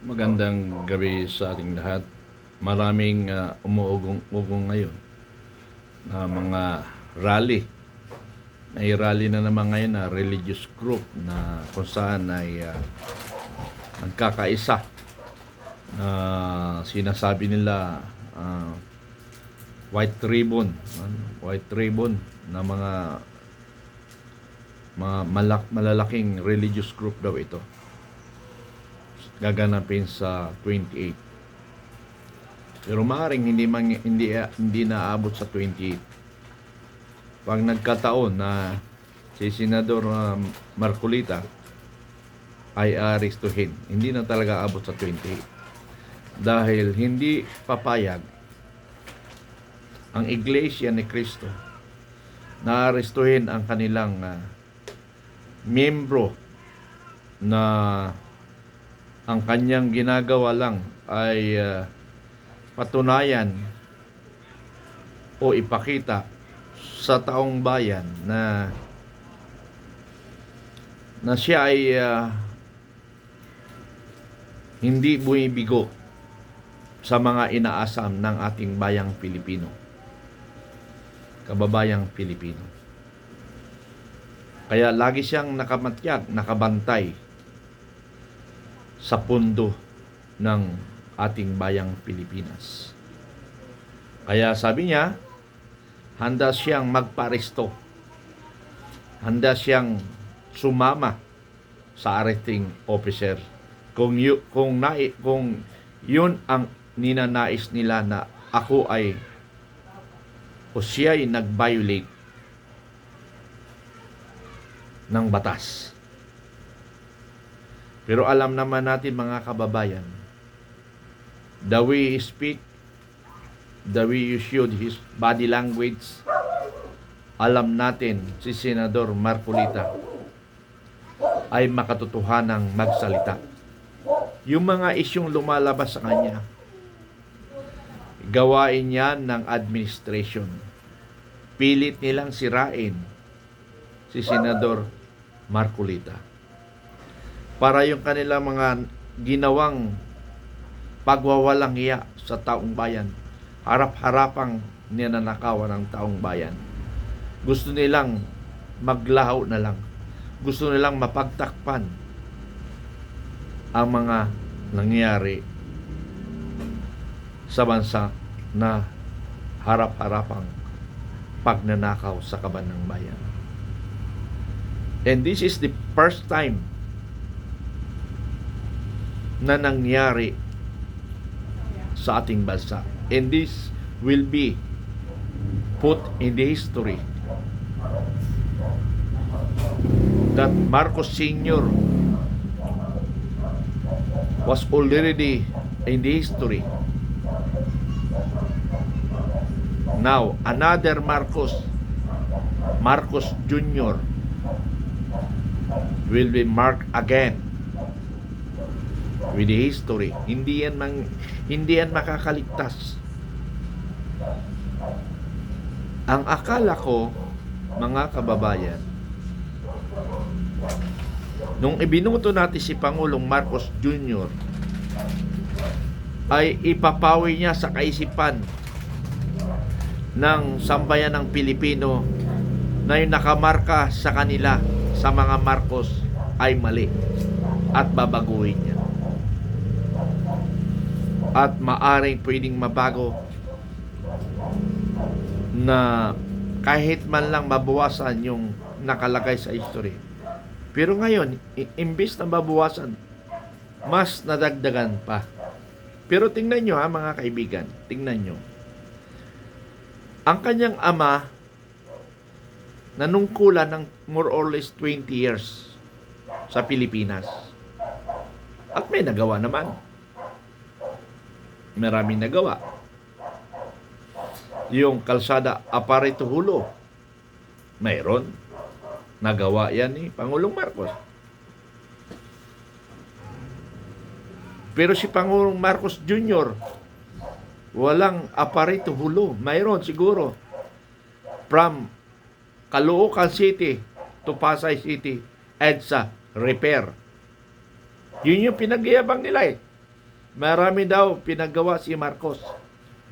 Magandang gabi sa ating lahat. Maraming umuugong ngayon na mga rally. May rally na naman ngayon na religious group na kung saan ay nagkakaisa na sinasabi nila white ribbon na mga malalaking religious group daw ito gaganapin sa 28. Pero maaaring hindi naabot sa 28. Pag nagkataon na si Senador Marcolita ay arestuhin, hindi na talaga abot sa 28. Dahil hindi papayag ang Iglesia ni Cristo na arestuhin ang kanilang miyembro na ang kanyang ginagawa lang ay patunayan o ipakita sa taong bayan na siya ay hindi bumibigo sa mga inaasam ng ating bayang Pilipino, kababayang Pilipino. Kaya lagi siyang nakamatyag, nakabantay sa pundo ng ating bayang Pilipinas. Kaya sabi niya, handa siyang magparesto. Handa siyang sumama sa arresting officer. Kung yun ang ninanais nila na ako ay o siya ay nag-violate ng batas. Pero alam naman natin mga kababayan, the way he speak, the way you showed his body language, alam natin si Senador Marcolita ay makatotohanang magsalita. Yung mga isyong lumalabas sa kanya, gawain niya ng administration. Pilit nilang sirain si Senador Marcolita para yung kanilang mga ginawang pagwawalang hiya sa taong bayan, harap-harapang ninanakawan ng taong bayan. Gusto nilang maglaho na lang. Gusto nilang mapagtakpan ang mga nangyari sa bansa na harap-harapang pagnanakaw sa kaban ng bayan. And this is the first time na nangyari sa ating bansa. And this will be put in the history that Marcos Sr. was already in the history. Now, another Marcos Jr. will be marked again with the history. Hindi yan makakaligtas. Ang akala ko, mga kababayan, nung ibinuto natin si Pangulong Marcos Jr., ay ipapawi niya sa kaisipan ng sambayan ng Pilipino na yung nakamarka sa kanila sa mga Marcos ay mali at babaguhin niya. At maaring pwedeng mabago na kahit man lang mabawasan yung nakalagay sa history. Pero ngayon, imbis na mabawasan, mas nadagdagan pa. Pero tingnan nyo mga kaibigan, tingnan nyo. Ang kanyang ama, nanungkulan ng more or less 20 years sa Pilipinas. At may nagawa naman. Maraming nagawa. Yung kalsada Aparito Hulo, mayroon. Nagawa yan ni Pangulong Marcos. Pero si Pangulong Marcos Jr., walang Aparito Hulo. Mayroon siguro. From Caloocan City to Pasay City, EDSA repair. Yun yung pinagyabang nila eh. Marami daw pinagawa si Marcos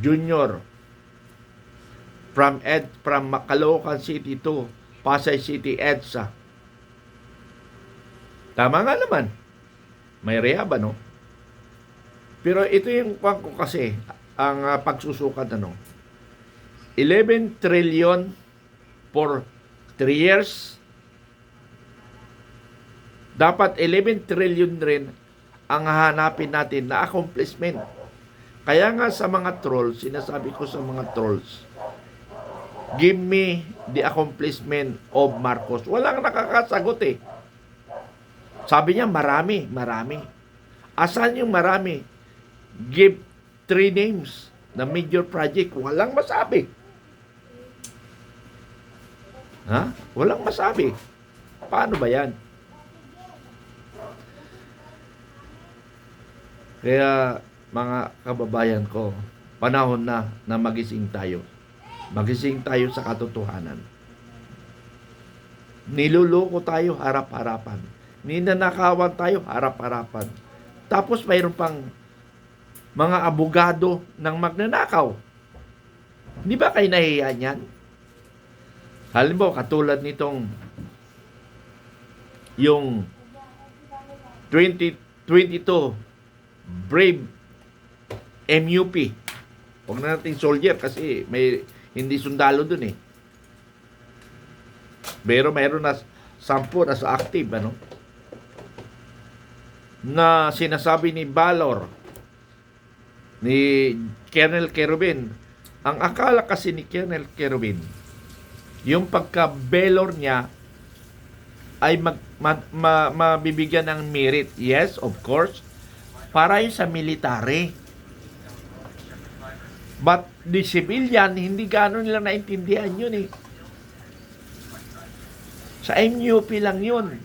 Jr. from Caloocan City to Pasay City EDSA. Tama nga naman. May rehab, ano? Pero ito yung kwang ko kasi, ang pagsusukat, ano? 11 trillion for 3 years. Dapat 11 trillion rin ang hahanapin natin na accomplishment. Kaya nga sa mga trolls, sinasabi ko sa mga trolls, give me the accomplishment of Marcos. Walang nakakasagot eh. Sabi niya, marami. Asan yung marami? Give 3 names na major project. Walang masabi. Ha? Walang masabi. Paano ba yan? Kaya mga kababayan ko, panahon na magising tayo. Magising tayo sa katotohanan. Niluloko tayo harap-harapan. Ninanakawan tayo harap-harapan. Tapos mayroon pang mga abogado ng magnanakaw. Di ba kayo nahiya niyan? Halimbawa, katulad nitong yung 2022 Brave MUP. Huwag na natin soldier kasi may hindi sundalo dun eh. Pero mayroon na 10 na sa active, ano? Na sinasabi ni Valor, ni Colonel Kerubin. Ang akala kasi ni Colonel Kerubin, yung pagka-Valor niya ay mabibigyan ng merit. Yes, of course. Para yun sa military. But the civilian, hindi gano'n nila naintindihan yun eh. Sa MUP lang yun.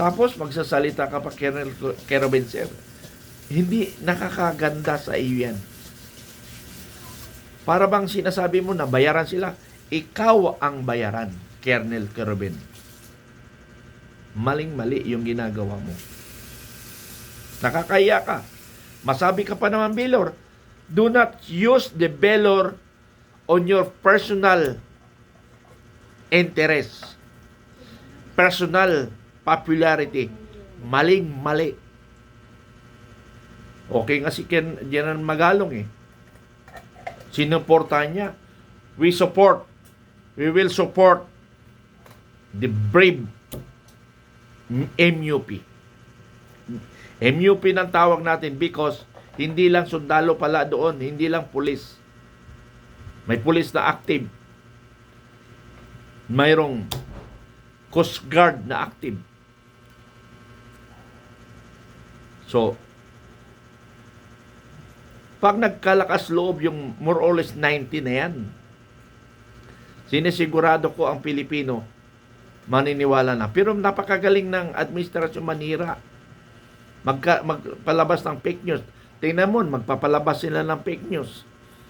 Tapos magsasalita ka pa, Colonel Kerubin, sir. Hindi nakakaganda sa iyo yan. Para bang sinasabi mo na bayaran sila, ikaw ang bayaran, Colonel Kerubin. Maling-mali yung ginagawa mo. Nakakaya ka. Masabi ka pa naman, Valor, do not use the Valor on your personal interest, personal popularity. Maling-mali. Okay nga si General Magalong eh. Sinuportahan niya. We will support the brave MUP. MUP ng tawag natin because hindi lang sundalo pala doon, hindi lang pulis. May pulis na active. Mayroong Coast Guard na active. So, pag nagkalakas loob yung more or less 90 na yan, sinisigurado ko ang Pilipino maniniwala na. Pero napakagaling ng administrasyon manira. Magpalabas ng fake news. Tingnan mo, magpapalabas sila ng fake news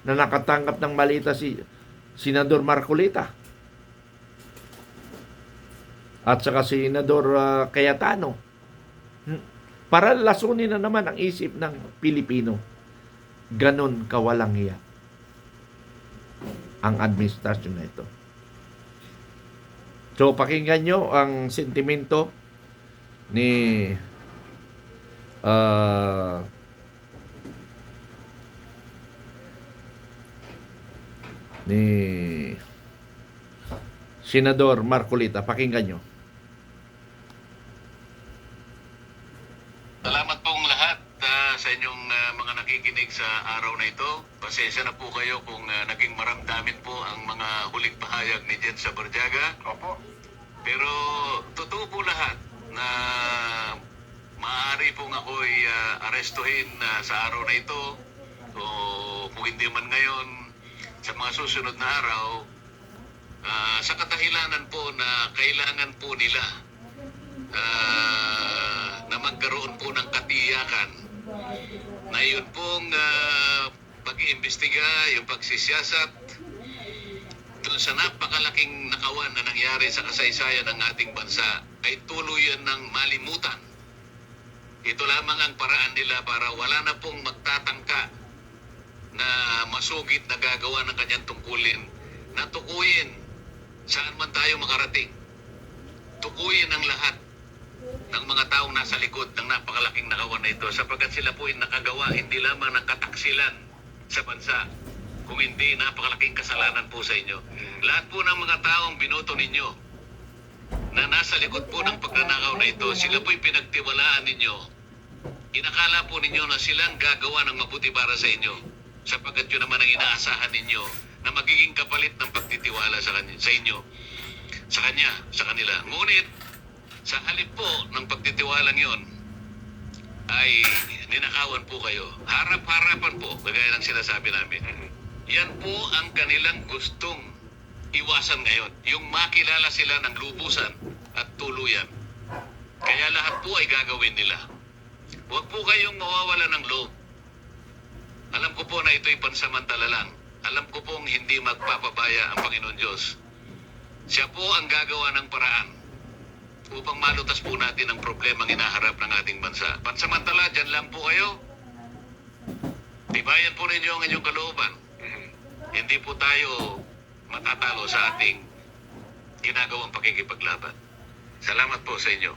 na nakatanggap ng malita si Senador Marcolita at saka si Senador Cayetano. Para lasunin na naman ang isip ng Pilipino. Ganon kawalang hiya ang administrasyon na ito. So, pakinggan nyo ang sentimento ni Senador Marcolita. Pakinggan nyo. Salamat pong lahat sa inyong mga nakikinig sa araw na ito. Pasensya na po kayo kung naging maramdamin po ang mga huling pahayag ni Jen Sabarjaga. Opo. Pero totoo po lahat na maaari pong ako'y arestuhin sa araw na ito o kung hindi man ngayon sa mga susunod na araw sa kadahilanan po na kailangan po nila na magkaroon po ng katiyakan na yun pong pag-iimbestiga, yung pagsisiyasat doon sa napakalaking nakawan na nangyari sa kasaysayan ng ating bansa ay tuluyan ng malimutan Ito lamang ang paraan nila para wala na pong magtatangka na masugid na gagawa ng kanyang tungkulin, na tukuyin saan man tayo makarating. Tukuyin ang lahat ng mga taong nasa likod ng napakalaking nakawan na ito, sapagkat sila po ay nakagawa hindi lamang ng kataksilan sa bansa, kung hindi napakalaking kasalanan po sa inyo. Lahat po ng mga taong binoto ninyo na nasa likod po ng pagnanakaw na ito, sila po'y pinagtiwalaan ninyo. Inakala po ninyo na silang gagawa ng mabuti para sa inyo, sapagkat yun naman ang inaasahan ninyo na magiging kapalit ng pagtitiwala sa inyo, sa kanila. Ngunit, sa halip po ng pagtitiwalang yon, ay ninakawan po kayo. Harap-harapan po, kagaya ng sinasabi namin. Yan po ang kanilang gustong iwasan ngayon. Yung makilala sila ng lubusan at tuluyan. Kaya lahat po ay gagawin nila. Huwag po kayong mawawala ng loob. Alam ko po na ito'y pansamantala lang. Alam ko pong hindi magpapabaya ang Panginoon Diyos. Siya po ang gagawa ng paraan upang malutas po natin ang problemang hinaharap ng ating bansa. Pansamantala, dyan lang po kayo. Tibayan po ninyo ang inyong kalooban. Hindi po tayo matatalo sa ating ginagawang pakikipaglaban. Salamat po sa inyo.